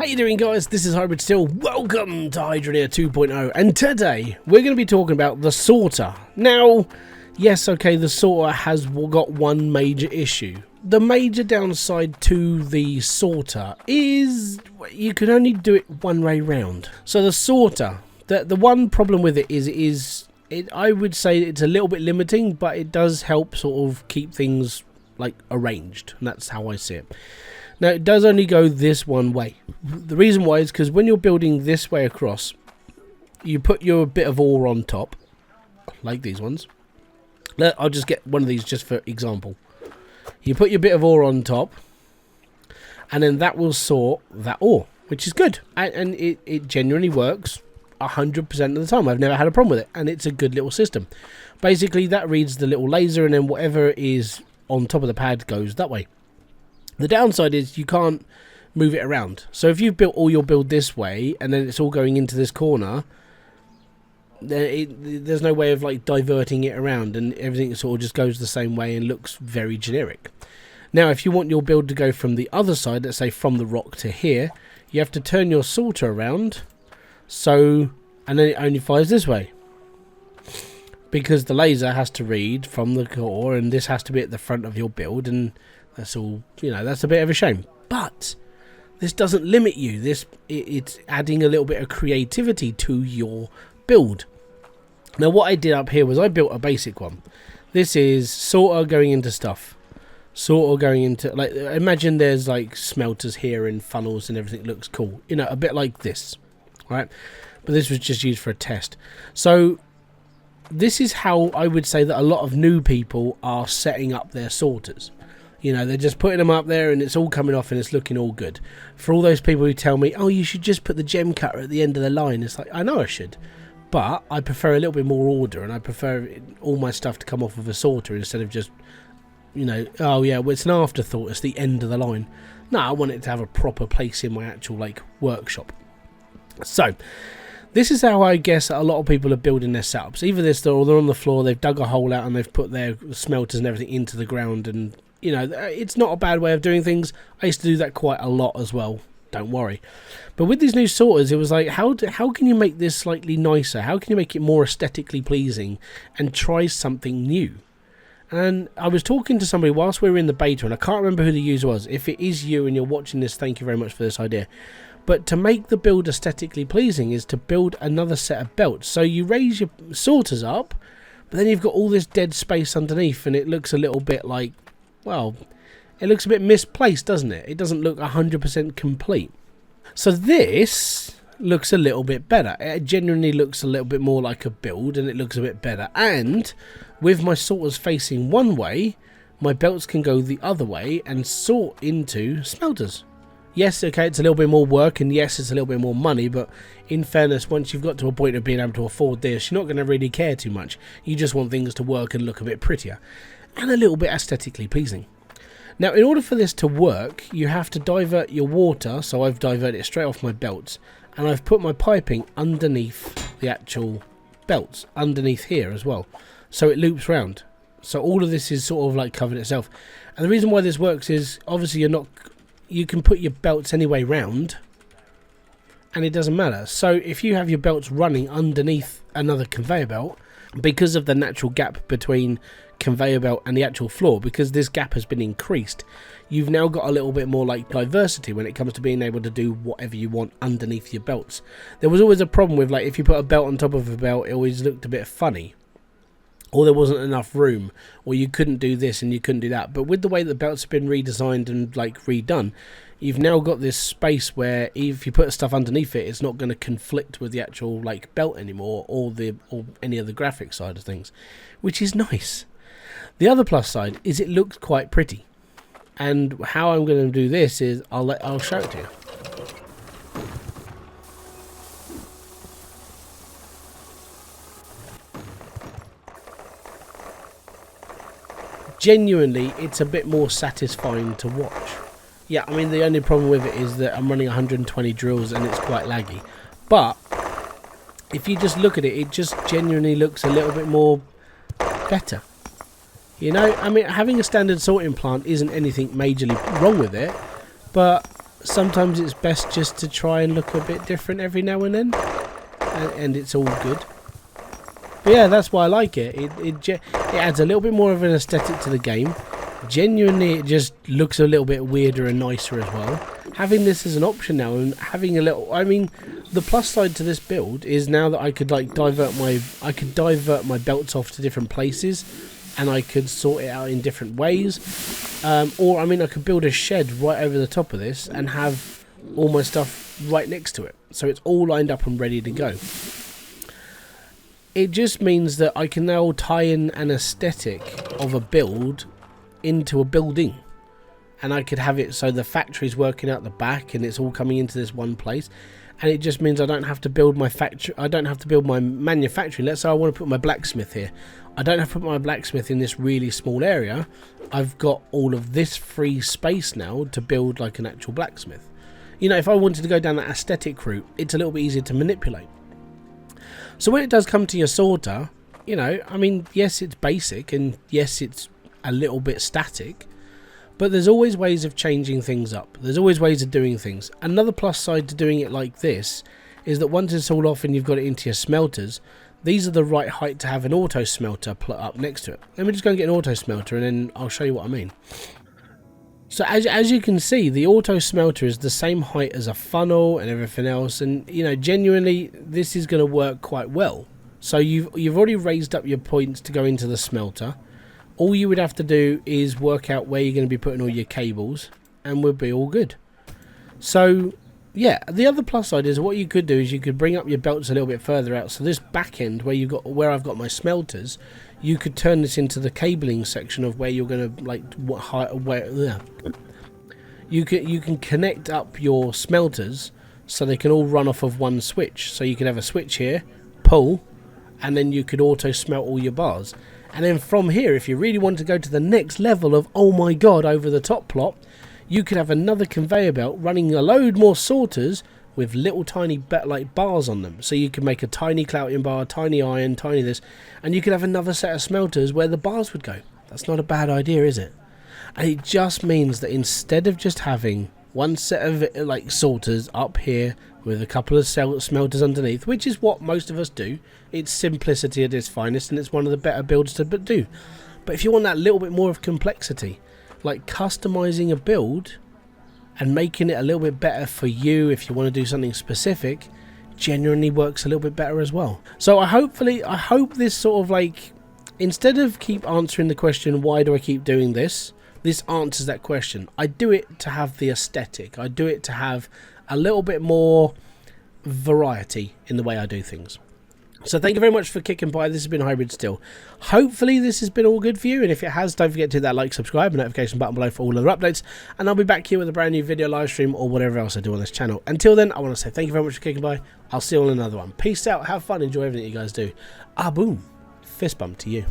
How you doing, guys? This is Hybridsteel. Welcome to Hydroneer 2.0, and today we're going to be talking about the sorter. Now, yes, okay, the sorter has got one major issue. The major downside to the sorter is you can only do it one way round. So the sorter, the one problem with it is I would say it's a little bit limiting, but it does help sort of keep things like arranged, and that's how I see it. Now, it does only go this one way. The reason why is because when you're building this way across, you put your bit of ore on top, like these ones. I'll just get one of these just for example. You put your bit of ore on top, and then that will sort that ore, which is good. And it genuinely works 100% of the time. I've never had a problem with it, and it's a good little system. Basically, that reads the little laser, and then whatever is on top of the pad goes that way. The downside is you can't move it around. So if you've built all your build this way and then it's all going into this corner, then there's no way of like diverting it around, and everything sort of just goes the same way and looks very generic. Now, if you want your build to go from the other side, let's say from the rock to here, you have to turn your sorter around, and then it only fires this way, because the laser has to read from the core, and this has to be at the front of your build, and that's all, you know, that's a bit of a shame. But this doesn't limit you. It's adding a little bit of creativity to your build. Now, what I did up here was I built a basic one. This is sorter going into stuff. Sorter going into, like, imagine there's like smelters here and funnels and everything looks cool. You know, a bit like this, right? But this was just used for a test. So this is how I would say that a lot of new people are setting up their sorters. You know, they're just putting them up there and it's all coming off and it's looking all good. For all those people who tell me, oh, you should just put the gem cutter at the end of the line. It's like, I know I should, but I prefer a little bit more order, and I prefer all my stuff to come off of a sorter instead of just, you know, oh yeah, well, it's an afterthought, it's the end of the line. No, I want it to have a proper place in my actual, like, workshop. So this is how I guess a lot of people are building their setups. Either this, or they're on the floor, they've dug a hole out and they've put their smelters and everything into the ground, and you know, it's not a bad way of doing things. I used to do that quite a lot as well, don't worry. But with these new sorters, it was like, how can you make this slightly nicer? How can you make it more aesthetically pleasing and try something new? And I was talking to somebody whilst we were in the beta, and I can't remember who the user was. If it is you and you're watching this, thank you very much for this idea. But to make the build aesthetically pleasing is to build another set of belts. So you raise your sorters up, but then you've got all this dead space underneath, and it looks a little bit like, well, it looks a bit misplaced, doesn't it? It doesn't look 100% complete. So this looks a little bit better. It genuinely looks a little bit more like a build, and it looks a bit better. And with my sorters facing one way, my belts can go the other way and sort into smelters. Yes, okay, it's a little bit more work, and yes, it's a little bit more money, but in fairness, once you've got to a point of being able to afford this, you're not going to really care too much. You just want things to work and look a bit prettier, and a little bit aesthetically pleasing. Now, in order for this to work, you have to divert your water, so I've diverted it straight off my belts, and I've put my piping underneath the actual belts, underneath here as well, so it loops round. So all of this is sort of like covered itself. And the reason why this works is, obviously you can put your belts anyway round, and it doesn't matter. So if you have your belts running underneath another conveyor belt, because of the natural gap between conveyor belt and the actual floor, because this gap has been increased, you've now got a little bit more like diversity when it comes to being able to do whatever you want underneath your belts. There was always a problem with, like, if you put a belt on top of a belt, it always looked a bit funny, or there wasn't enough room, or you couldn't do this and you couldn't do that. But with the way that the belts have been redesigned and like redone, you've now got this space where if you put stuff underneath it, it's not going to conflict with the actual like belt anymore, or any of the graphic side of things, which is nice. The other plus side is it looks quite pretty, and how I'm going to do this is I'll show it to you. Genuinely, it's a bit more satisfying to watch. Yeah, I mean, the only problem with it is that I'm running 120 drills and it's quite laggy. But if you just look at it, it just genuinely looks a little bit more better. You know, I mean, having a standard sorting plant isn't anything majorly wrong with it, but sometimes it's best just to try and look a bit different every now and then, and it's all good. But yeah, that's why I like it. It adds a little bit more of an aesthetic to the game. Genuinely, it just looks a little bit weirder and nicer as well. Having this as an option now, and having a little, I mean, the plus side to this build is now that I could like divert my belts off to different places, and I could sort it out in different ways. Or I mean, I could build a shed right over the top of this and have all my stuff right next to it, so it's all lined up and ready to go. It just means that I can now tie in an aesthetic of a build into a building, and I could have it so the factory's working out the back and it's all coming into this one place, and it just means I don't have to build my factory, I don't have to build my manufacturing. Let's say I want to put my blacksmith here, I don't have to put my blacksmith in this really small area. I've got all of this free space now to build like an actual blacksmith. You know, if I wanted to go down that aesthetic route, it's a little bit easier to manipulate. So when it does come to your sorter, you know, I mean, yes, it's basic, and yes, it's a little bit static, but there's always ways of changing things up. There's always ways of doing things. Another plus side to doing it like this is that once it's all off and you've got it into your smelters, these are the right height to have an auto smelter put up next to it. Let me just go and get an auto smelter, and then I'll show you what I mean. So as you can see, the auto smelter is the same height as a funnel and everything else, and you know, genuinely this is going to work quite well. So you've already raised up your points to go into the smelter. All you would have to do is work out where you're going to be putting all your cables, and we'll be all good. So yeah, the other plus side is what you could do is you could bring up your belts a little bit further out. So this back end where I've got my smelters, you could turn this into the cabling section of where you're going to like you can connect up your smelters so they can all run off of one switch. So you could have a switch here, pull, and then you could auto smelt all your bars. And then from here, if you really want to go to the next level of oh my god, over the top plot, you could have another conveyor belt running a load more sorters with little tiny like bars on them. So you can make a tiny clouting bar, tiny iron, tiny this, and you could have another set of smelters where the bars would go. That's not a bad idea, is it? And it just means that instead of just having one set of like sorters up here with a couple of smelters underneath, which is what most of us do, it's simplicity at its finest, and it's one of the better builds to do. But if you want that little bit more of complexity, like customizing a build and making it a little bit better for you, if you want to do something specific, genuinely works a little bit better as well. So I hope this sort of like, instead of keep answering the question why do I keep doing this, this answers that question. I do it to have the aesthetic, I do it to have a little bit more variety in the way I do things. So thank you very much for kicking by. This has been Hybridsteel. Hopefully this has been all good for you, and if it has, don't forget to hit that like, subscribe, and notification button below for all other updates, and I'll be back here with a brand new video, live stream, or whatever else I do on this channel. Until then, I want to say thank you very much for kicking by. I'll see you on another one. Peace out, have fun, enjoy everything you guys do. Ah boom, fist bump to you.